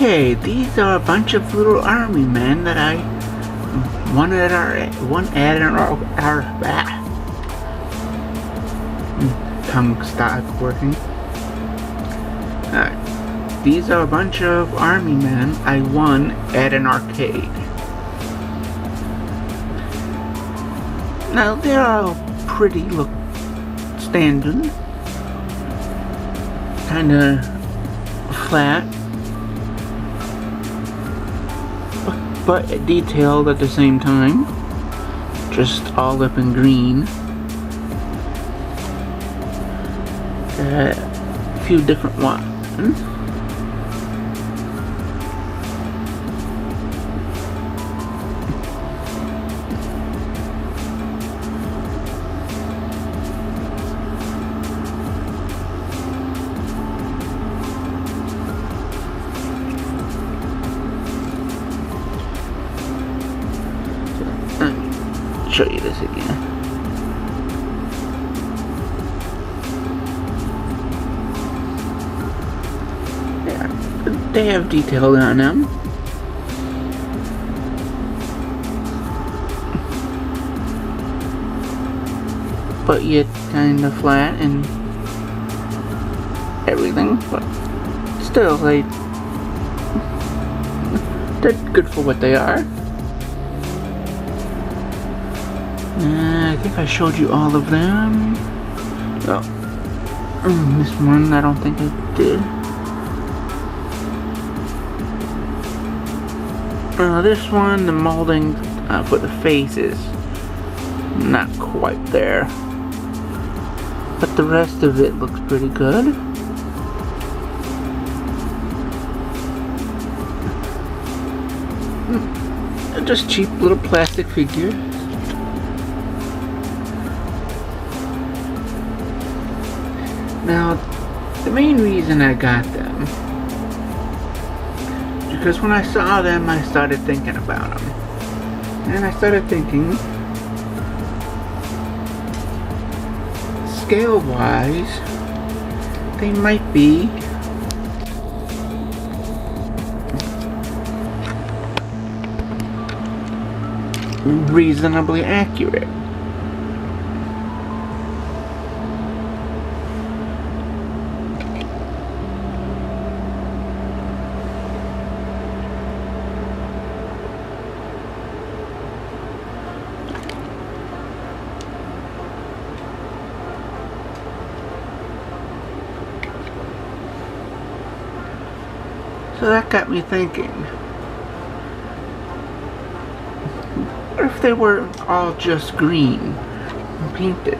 Okay, these are a bunch of little army men that I one at our tongue stopped working. Alright, these are a bunch of army men I won at an arcade. Now they're all pretty look standard, kinda flat, but detailed at the same time, just all up in green. A few different ones. Show you this again. Yeah, they have detail on them. But yet kind of flat and everything. But still, they're good for what they are. I think I showed you all of them. Oh, this one I don't think I did. This one, the molding for the face is not quite there, but the rest of it looks pretty good. Just cheap little plastic figures. Now, the main reason I got them, because when I saw them, I started thinking about them. And I started thinking, scale-wise, they might be reasonably accurate. So that got me thinking, what if they were all just green and painted?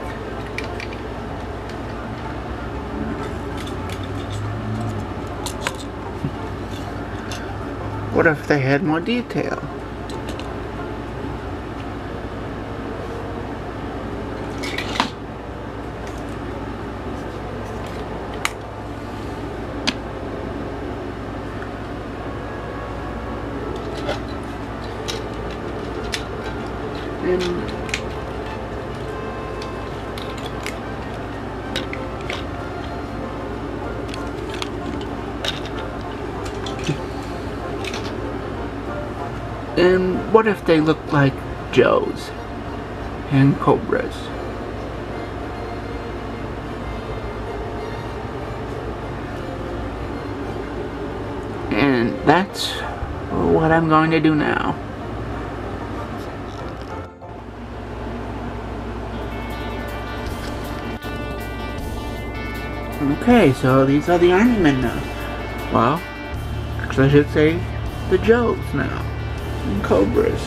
What if they had more detail? And what if they look like Joes and Cobras? And that's what I'm going to do now. Okay, so these are the Army Men now. Well, actually I should say the Joes now. And Cobras.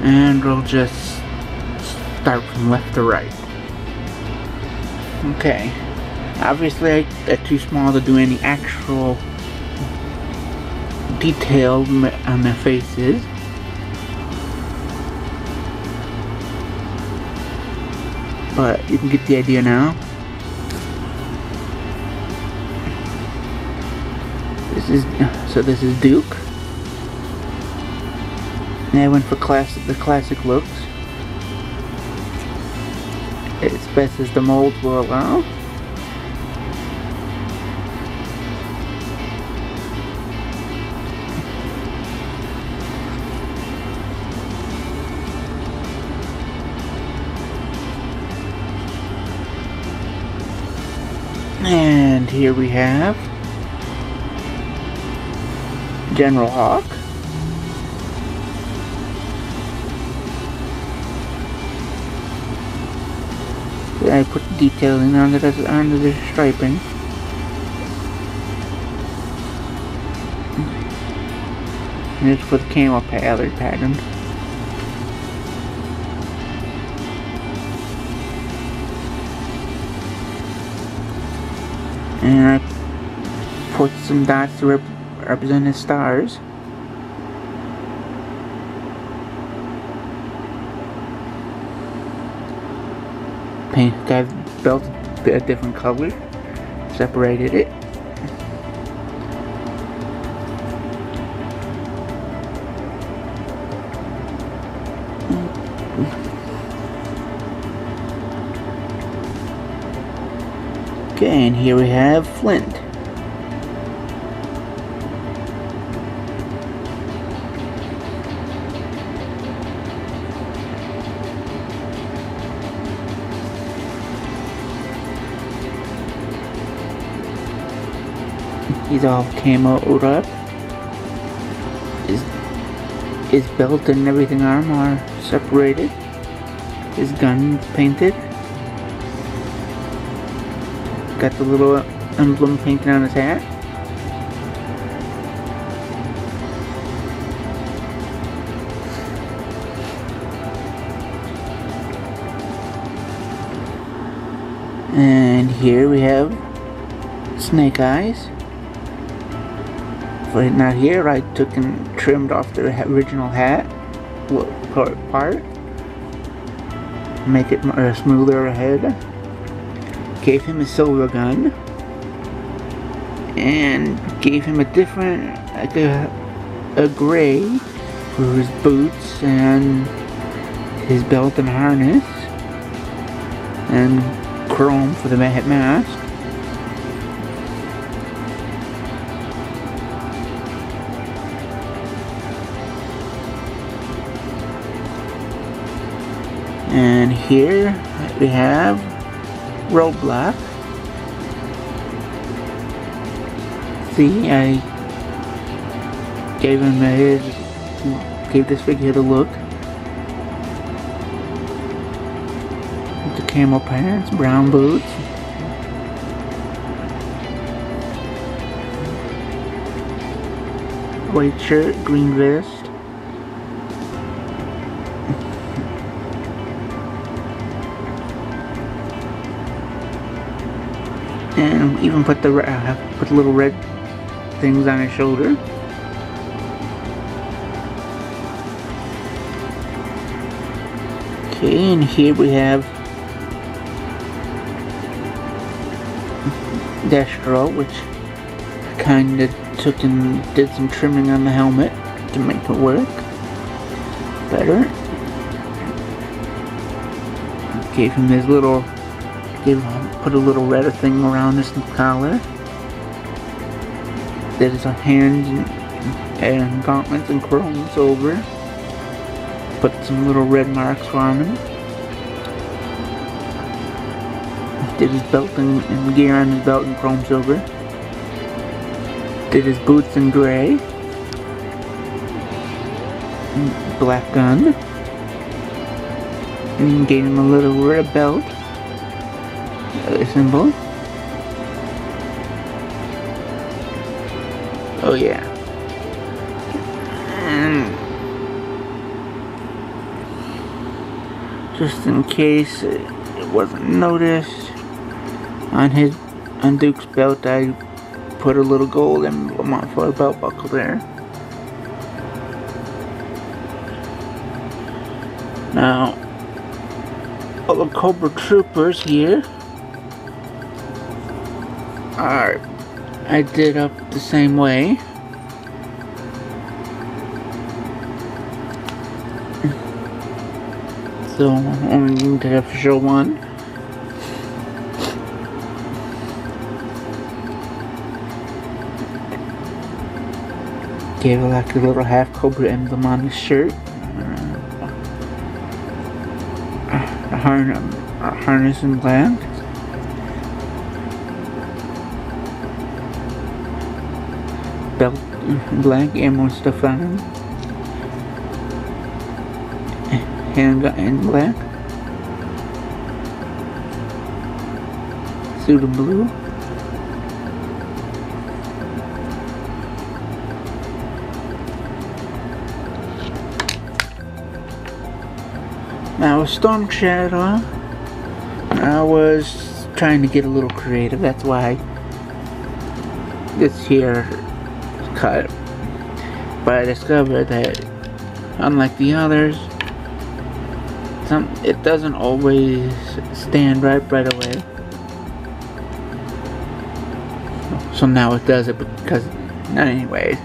And we'll just start from left to right. Okay. Obviously they're too small to do any actual detail on their faces. But you can get the idea now. This is Duke. And I went for the classic looks, as best as the molds will allow. And here we have General Hawk. I put the detailing under the striping. And it's for the camo pattern. And I put some dots to represent his stars. Got belt a different color, separated it. Okay, and here we have Flint. He's all camoed up. His belt and everything arm are separated. His gun painted. Got the little emblem painted on his hat. And here we have Snake Eyes. But not here, I took and trimmed off the original hat part. Make it smoother ahead. Gave him a silver gun. And gave him a different, like a gray for his boots and his belt and harness. And chrome for the mask. And here we have Roadblock. See, I gave this figure the look. With the camo pants, brown boots. White shirt, green vest. And even put little red things on his shoulder. Okay, and here we have Destro, which I kinda took and did some trimming on the helmet to make it work better. Gave him his little put a little red thing around his collar. Did his hands and gauntlets and chromes over. Put some little red marks on him. Did his belt and gear on his belt in chrome silver. Did his boots in gray. Black gun. And gave him a little red belt. Symbol. Oh yeah. And just in case it wasn't noticed, on Duke's belt I put a little gold emblem on for a belt buckle there. Now all the Cobra Troopers here I did up the same way. So only need to have to show one. Gave it like a little half Cobra emblem on his shirt. A harness in black. belt, black ammo stuff on him. Handgun in black. Suit in blue. Now with Storm Shadow, I was trying to get a little creative. That's why this here is cut. But I discovered that unlike the others, it doesn't always stand right away. So now it does it because, anyways.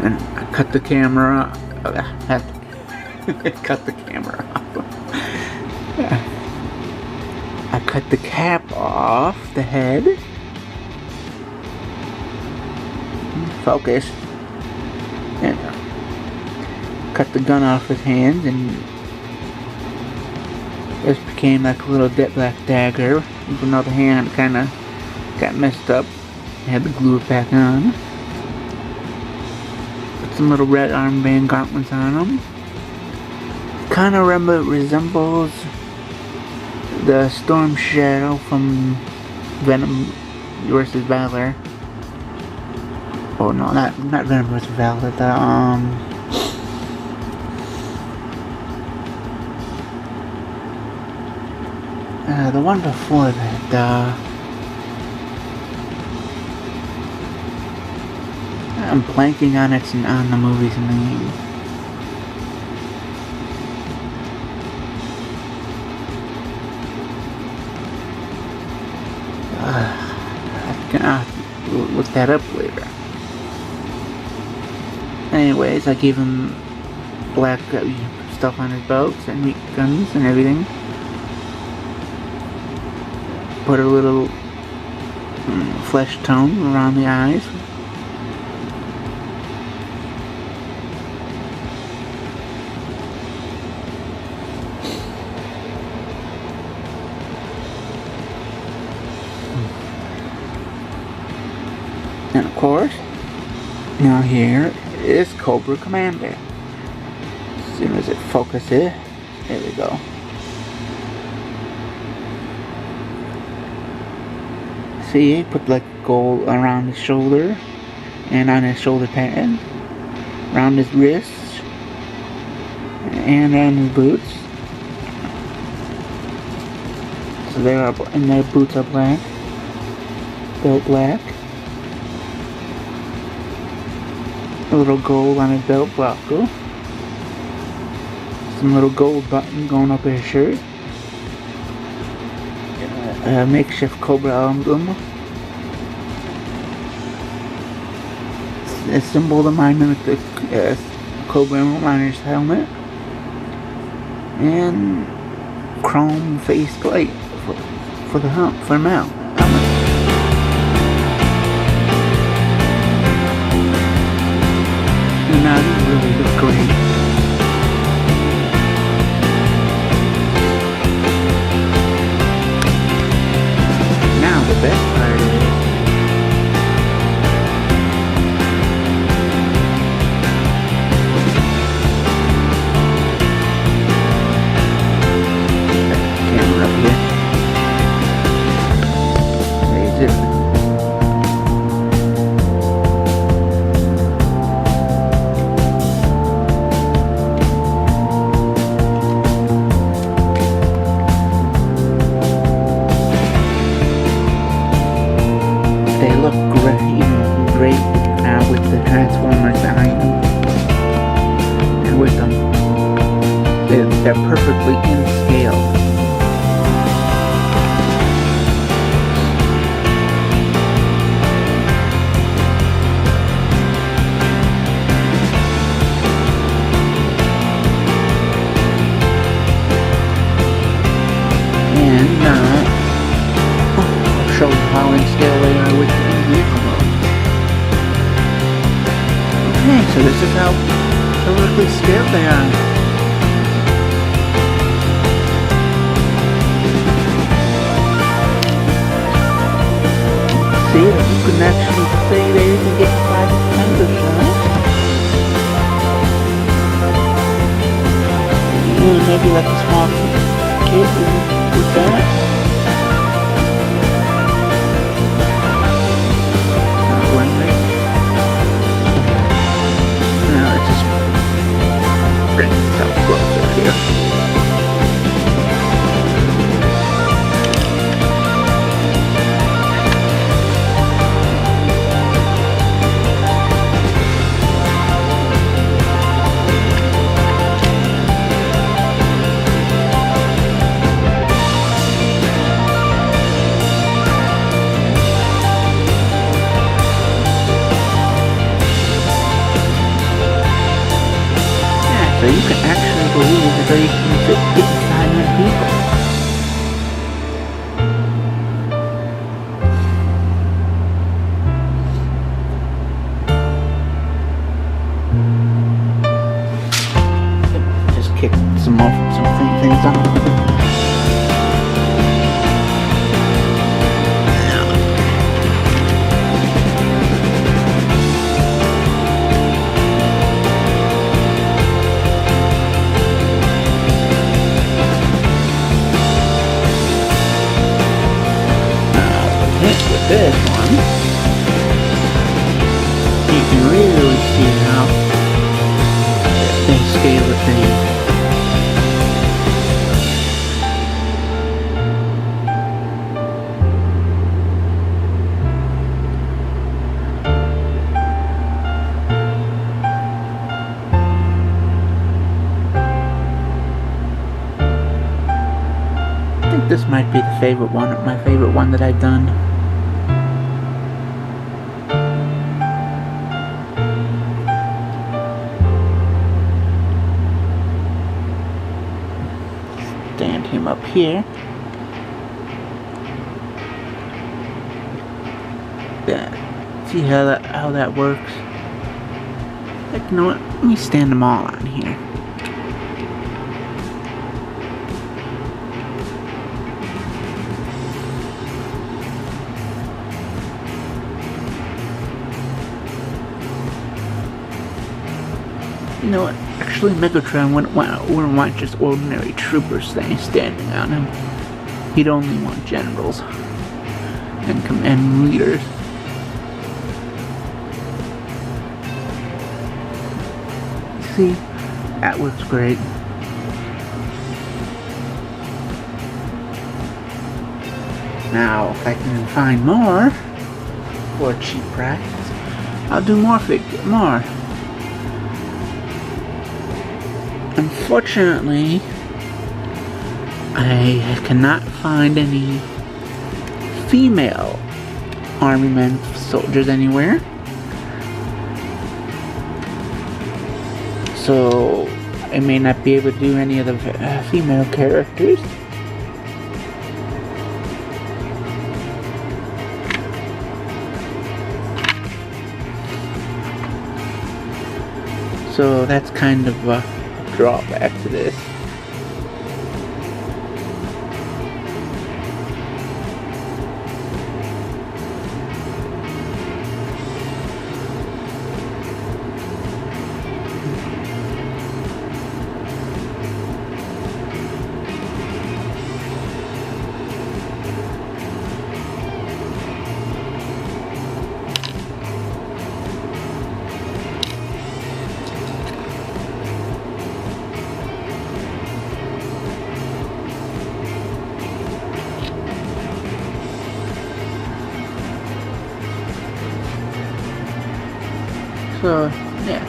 And I cut the camera. Cut the camera off. I cut the cap off the head. Focus. And cut the gun off his hands, and this became like a little black dagger. Even though the hand kind of got messed up, I had to glue it back on. Put some little red armband gauntlets on him. Kind of resembles the Storm Shadow from Venom vs. Valor. Oh no, not Venom vs. Valor. The one before that. I'm blanking on it on the movie's name. I can look that up later. Anyways, I gave him black stuff on his belts and guns and everything. Put a little flesh tone around the eyes. And of course, now here is Cobra Commander. As soon as it focuses, there we go. See, put like gold around his shoulder and on his shoulder pad, around his wrists, and on his boots. So they are, and their boots are black, belt black. A little gold on his belt buckle. Some little gold button going up his shirt. A makeshift Cobra emblem. A symbol to mimic the Cobra emblem on his helmet. And chrome face plate for the mount. Now these really look great. Now the best part is camera up here. Raise it. They look great now with the Transformers behind them. And with them, they're perfectly in scale. And I'll show you how in scale they are with the vehicle mode. Okay, so this is how perfectly scaled they are. See, can actually say that you can get 5 to 10%. Maybe like a small kid with that. Now let's just bring this up closer here. So you can actually believe it, so you can fit 500 people. Just kick some things off. With this one, you can really see how they scale the thing. I think this might be my favorite one that I've done. Stand him up here. See how that works? Like, you know what? Let me stand them all on here. You know what? Actually, Megatron wouldn't want just ordinary troopers standing on him. He'd only want generals and leaders. See? That works great. Now, if I can find more for a cheap price, I'll do more. Unfortunately, I cannot find any female army men soldiers anywhere. So I may not be able to do any of the female characters. So that's kind of a drawback to this. So, yeah.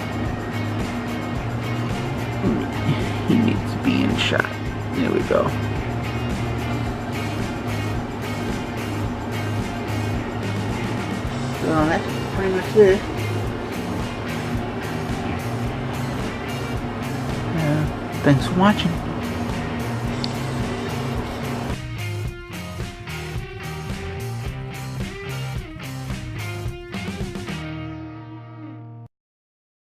He needs to be in shot. There we go. So that's pretty much it. Thanks for watching.